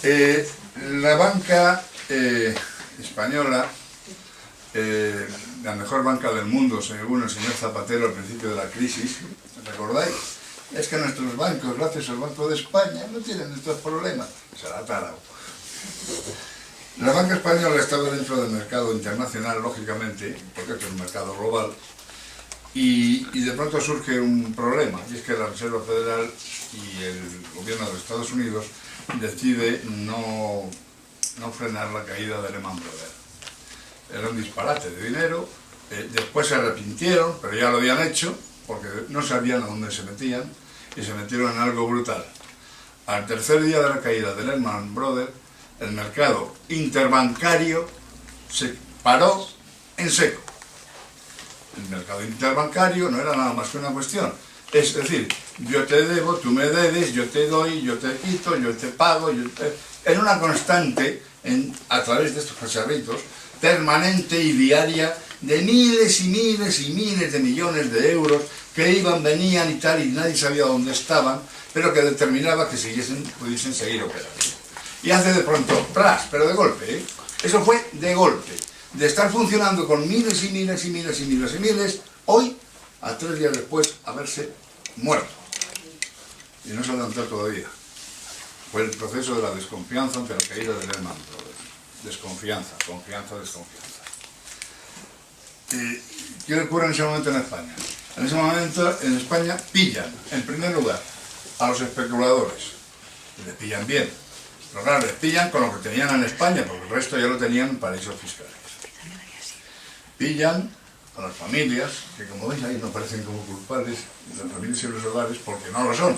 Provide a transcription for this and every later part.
La banca española, la mejor banca del mundo, según el señor Zapatero al principio de la crisis, ¿recordáis? Es que nuestros bancos, gracias al Banco de España, no tienen estos problemas. Será tarao. La banca española estaba dentro del mercado internacional, lógicamente, porque es un mercado global, y de pronto surge un problema, y es que la Reserva Federal y el gobierno de los Estados Unidos decide no frenar la caída de Lehman Brothers. Era un disparate de dinero, después se arrepintieron, pero ya lo habían hecho, porque no sabían a dónde se metían, y se metieron en algo brutal. Al tercer día de la caída de Lehman Brothers, el mercado interbancario se paró en seco. El mercado interbancario no era nada más que una cuestión. Es decir, yo te debo, tú me debes, yo te doy, yo te quito, yo te pago. En una constante, a través de estos cacharritos, permanente y diaria, de miles y miles y miles de millones de euros que iban, venían y tal, y nadie sabía dónde estaban, pero que determinaba que pudiesen seguir operando. Y hace de pronto, ¡pras!, pero de golpe, ¿eh? Eso fue de golpe. De estar funcionando con miles y miles y miles y miles y miles, hoy, a 3 días después, haberse muerto. Y no se ha levantado todavía. Fue el proceso de la desconfianza ante la caída de Lehman Brothers. Desconfianza, confianza, desconfianza. ¿Qué ocurre en ese momento en España? En ese momento en España pillan, en primer lugar, a los especuladores. Y les pillan bien. Pero claro, les pillan con lo que tenían en España, porque el resto ya lo tenían en paraísos fiscales. Pillan a las familias, que como veis ahí no parecen como culpables, las familias y los hogares, porque no lo son.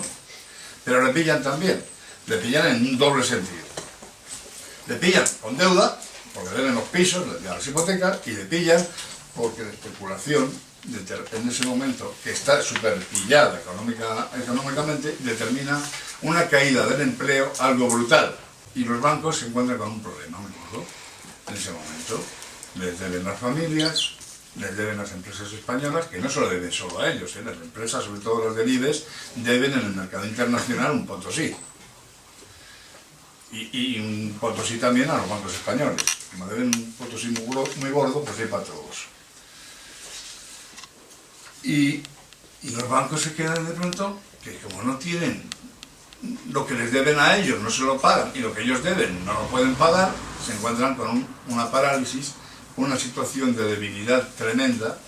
Pero le pillan también. Le pillan en un doble sentido. Le pillan con deuda, porque deben los pisos, las hipotecas, y le pillan porque la especulación, en ese momento, que está súper pillada económicamente, determina una caída del empleo algo brutal. Y los bancos se encuentran con un problema, me acuerdo, en ese momento. Les deben las familias, les deben las empresas españolas, que no solo deben solo a ellos, las empresas, sobre todo las del IBEX, deben en el mercado internacional un potosí. Y un potosí también a los bancos españoles. Como deben un potosí muy gordo, pues hay para todos. Y los bancos se quedan de pronto, que como no tienen lo que les deben a ellos, no se lo pagan, y lo que ellos deben no lo pueden pagar, se encuentran con una parálisis, una situación de debilidad tremenda,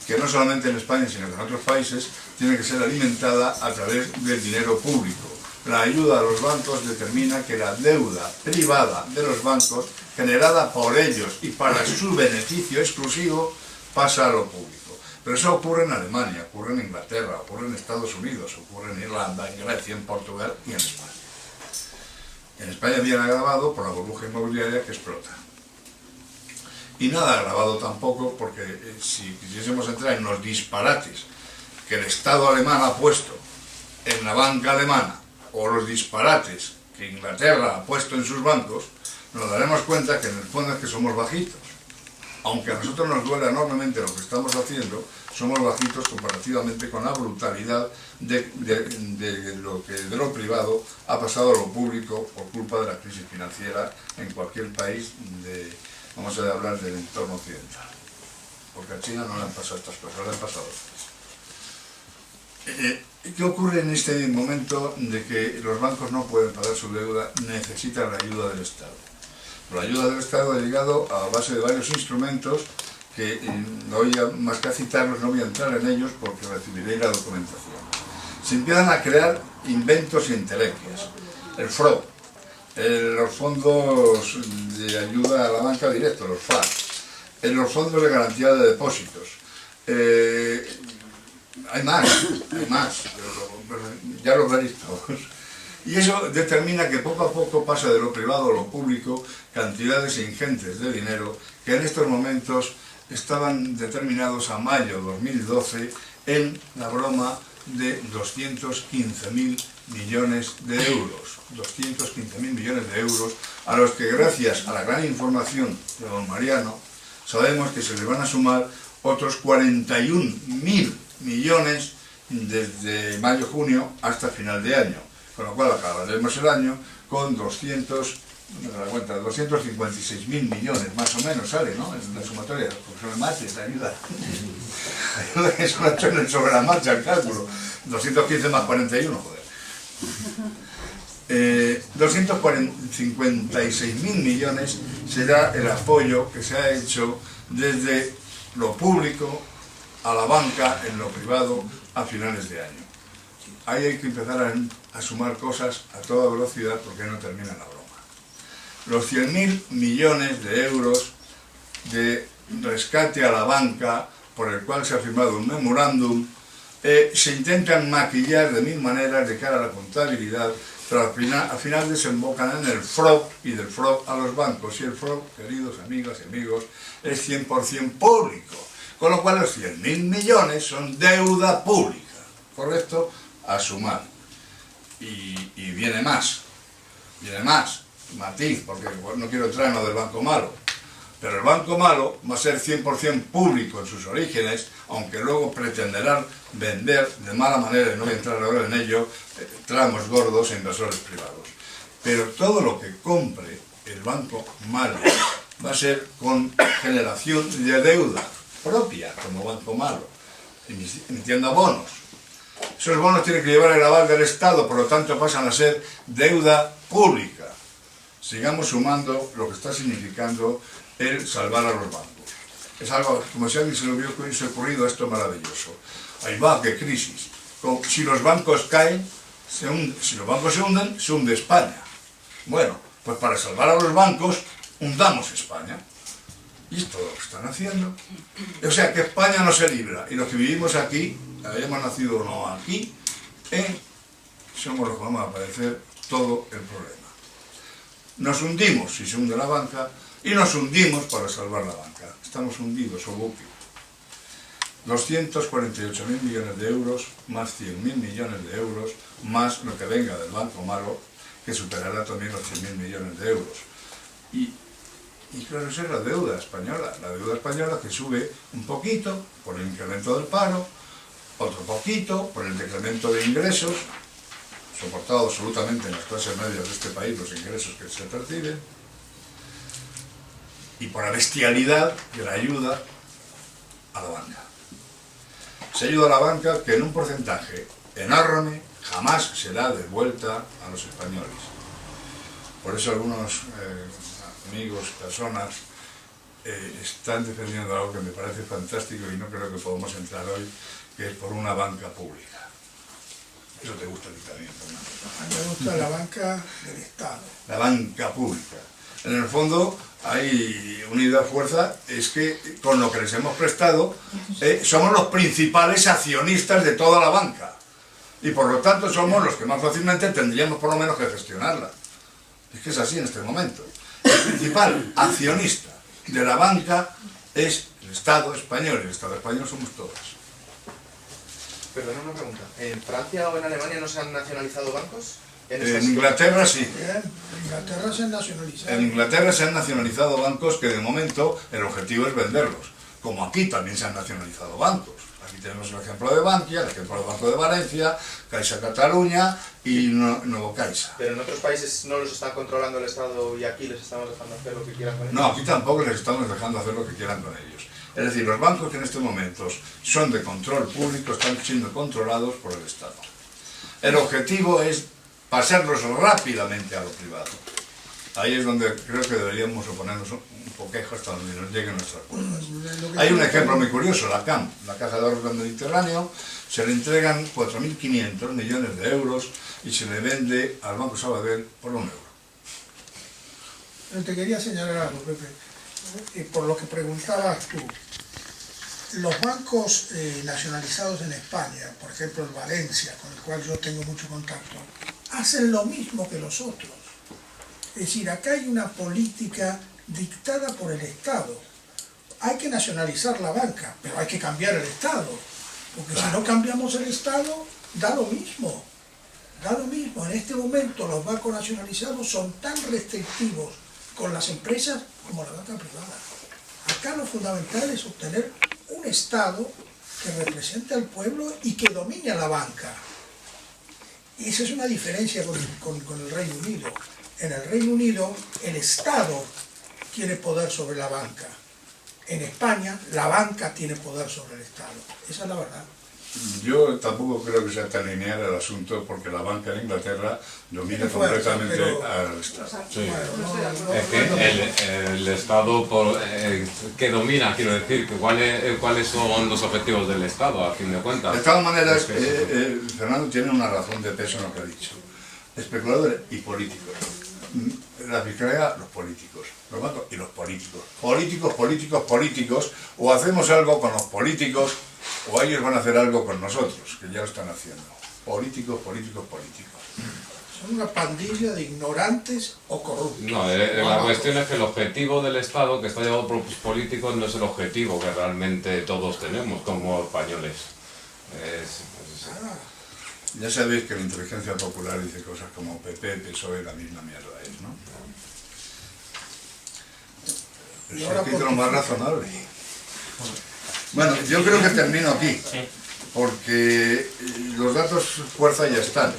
que no solamente en España, sino que en otros países, tiene que ser alimentada a través del dinero público. La ayuda a los bancos determina que la deuda privada de los bancos, generada por ellos y para su beneficio exclusivo, pasa a lo público. Pero eso ocurre en Alemania, ocurre en Inglaterra, ocurre en Estados Unidos, ocurre en Irlanda, en Grecia, en Portugal y en España. En España viene agravado por la burbuja inmobiliaria que explota. Y nada agravado tampoco porque si quisiésemos entrar en los disparates que el Estado alemán ha puesto en la banca alemana, o los disparates que Inglaterra ha puesto en sus bancos, nos daremos cuenta que en el fondo es que somos bajitos. Aunque a nosotros nos duele enormemente lo que estamos haciendo, somos bajitos comparativamente con la brutalidad de lo privado ha pasado a lo público por culpa de la crisis financiera en cualquier país vamos a hablar del entorno occidental. Porque a China no le han pasado estas cosas, le han pasado otras. ¿Qué ocurre en este momento de que los bancos no pueden pagar su deuda, necesitan la ayuda del Estado? La ayuda del Estado ha llegado a base de varios instrumentos que no voy a, más que a citarlos, no voy a entrar en ellos porque recibiréis la documentación. Se empiezan a crear inventos y entelequias. El FROB, los fondos de ayuda a la banca directa, los FRAC, los fondos de garantía de depósitos. Hay más, pero ya los veréis todos. Y eso determina que poco a poco pasa de lo privado a lo público cantidades ingentes de dinero que en estos momentos estaban determinados a mayo de 2012 en la broma de 215.000 millones de euros. 215.000 millones de euros a los que gracias a la gran información de don Mariano sabemos que se le van a sumar otros 41.000 millones desde mayo-junio hasta final de año. Con lo cual acabaremos el año con 256.000 millones, más o menos sale, ¿no? En la sumatoria, el profesor de Matres te ayuda. Ayuda que eso lo he hecho sobre la marcha el cálculo. 215 más 41, joder. 256.000 millones será el apoyo que se ha hecho desde lo público a la banca en lo privado a finales de año. Ahí hay que empezar a sumar cosas a toda velocidad porque no termina la broma. Los 100.000 millones de euros de rescate a la banca por el cual se ha firmado un memorándum se intentan maquillar de mil maneras de cara a la contabilidad, pero al final desembocan en el FROB y del FROB a los bancos. Y el FROB, queridos amigas y amigos, es 100% público, con lo cual los 100.000 millones son deuda pública, ¿correcto? A sumar. Y viene más, matiz, porque no quiero entrar en lo del banco malo, pero el banco malo va a ser 100% público en sus orígenes, aunque luego pretenderán vender de mala manera, y no voy a entrar ahora en ello, tramos gordos a inversores privados. Pero todo lo que compre el banco malo va a ser con generación de deuda propia, como banco malo, emitiendo bonos. Esos bonos tienen que llevar el aval del Estado, por lo tanto pasan a ser deuda pública. Sigamos sumando lo que está significando el salvar a los bancos. Es algo, como si a alguien se le hubiese ocurrido esto maravilloso. Ahí va, qué crisis. Si los bancos caen, si los bancos se hunden, se hunde España. Bueno, pues para salvar a los bancos, hundamos España. Y esto lo están haciendo. O sea, que España no se libra. Y los que vivimos aquí, hayamos nacido o no aquí, somos los que vamos a padecer todo el problema. Nos hundimos si se hunde la banca y nos hundimos para salvar la banca. Estamos hundidos, o buque. 248.000 millones de euros, más 100.000 millones de euros, más lo que venga del banco malo, que superará también los 100.000 millones de euros. Y claro, esa es la deuda española que sube un poquito por el incremento del paro, otro poquito por el decremento de ingresos, soportado absolutamente en las clases medias de este país los ingresos que se perciben, y por la bestialidad de la ayuda a la banca. Se ayuda a la banca que en un porcentaje enorme jamás será devuelta a los españoles. Por eso algunos amigos, personas, están defendiendo algo que me parece fantástico y no creo que podamos entrar hoy, que es por una banca pública. Eso te gusta a ti también, Fernando. A mí me gusta la banca del Estado. La banca pública. En el fondo hay unidad fuerza, es que con lo que les hemos prestado somos los principales accionistas de toda la banca. Y por lo tanto somos los que más fácilmente tendríamos por lo menos que gestionarla. Es que es así en este momento. El principal accionista de la banca es el Estado español, y el Estado español somos todos. Perdona una pregunta. ¿En Francia o en Alemania no se han nacionalizado bancos? En Inglaterra sí. Bien, en Inglaterra se han nacionalizado. En Inglaterra se han nacionalizado bancos que de momento el objetivo es venderlos. Como aquí también se han nacionalizado bancos. Aquí tenemos el ejemplo de Bankia, el ejemplo del Banco de Valencia, Caixa Cataluña y Nuevo Caixa. Pero en otros países no los está controlando el Estado y aquí les estamos dejando hacer lo que quieran con ellos. No, aquí tampoco les estamos dejando hacer lo que quieran con ellos. Es decir, los bancos que en estos momentos son de control público están siendo controlados por el Estado. El objetivo es pasarlos rápidamente a lo privado. Ahí es donde creo que deberíamos oponernos un poquejo hasta donde nos lleguen nuestras cuerdas. Hay un ejemplo muy curioso, la CAM, la Caja de Ahorros del Mediterráneo, se le entregan 4.500 millones de euros y se le vende al Banco Sabadell por €1. Pero te quería señalar algo, Pepe, por lo que preguntabas tú. Los bancos nacionalizados en España, por ejemplo el Valencia, con el cual yo tengo mucho contacto, hacen lo mismo que los otros. Es decir, acá hay una política dictada por el Estado. Hay que nacionalizar la banca, pero hay que cambiar el Estado. Porque si no cambiamos el Estado, da lo mismo. Da lo mismo. En este momento los bancos nacionalizados son tan restrictivos con las empresas como la banca privada. Acá lo fundamental es obtener un Estado que represente al pueblo y que domine a la banca. Y esa es una diferencia con el Reino Unido. En el Reino Unido el Estado tiene poder sobre la banca. En España la banca tiene poder sobre el Estado. Esa es la verdad. Yo tampoco creo que sea tan lineal el asunto, porque la banca en Inglaterra domina completamente al Estado. Sí. Bueno, Es que el Estado que domina, quiero decir, que cuáles son los objetivos del Estado, a fin de cuentas. De todas maneras, Fernando tiene una razón de peso en lo que ha dicho. Especuladores y políticos. La fiscalidad, los políticos. Los bancos y los políticos. Políticos. O hacemos algo con los políticos, o ellos van a hacer algo con nosotros, que ya lo están haciendo. Políticos. son una pandilla de ignorantes o corruptos. No, la cuestión es que el objetivo del Estado, que está llevado por los políticos, no es el objetivo que realmente todos tenemos como españoles. Ya sabéis que la inteligencia popular dice cosas como PP, PSOE, la misma mierda es, ¿no? Es el título más razonable. Bueno, yo creo que termino aquí, porque los datos fuerza ya están.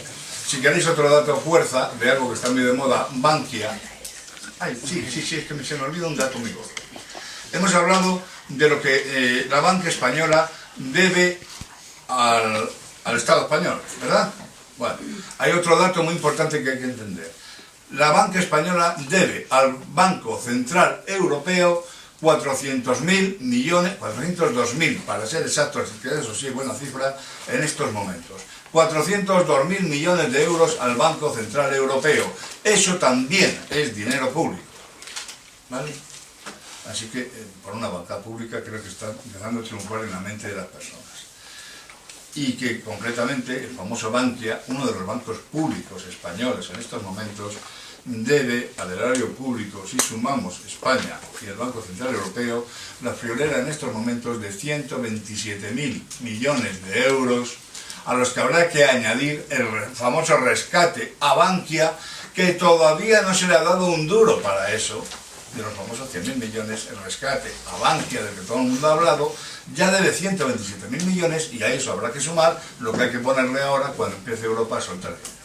Si queréis otro dato fuerza, de algo que está muy de moda, Bankia. Ay, sí, es que se me olvida un dato muy gordo. Hemos hablado de lo que la banca española debe al Estado español, ¿verdad? Bueno, hay otro dato muy importante que hay que entender. La banca española debe al Banco Central Europeo 400.000 millones, 402.000 para ser exactos, que eso sí, buena cifra en estos momentos. 402.000 millones de euros al Banco Central Europeo. Eso también es dinero público, ¿vale? Así que, por una banca pública, creo que está empezando a triunfar en la mente de las personas. Y que, concretamente, el famoso Bankia, uno de los bancos públicos españoles en estos momentos, debe al erario público, si sumamos España y el Banco Central Europeo, la friolera en estos momentos de 127.000 millones de euros, a los que habrá que añadir el famoso rescate a Bankia, que todavía no se le ha dado un duro para eso. De los famosos 100.000 millones, el rescate a Bankia, del que todo el mundo ha hablado, ya debe 127.000 millones, y a eso habrá que sumar lo que hay que ponerle ahora cuando empiece Europa a soltar dinero.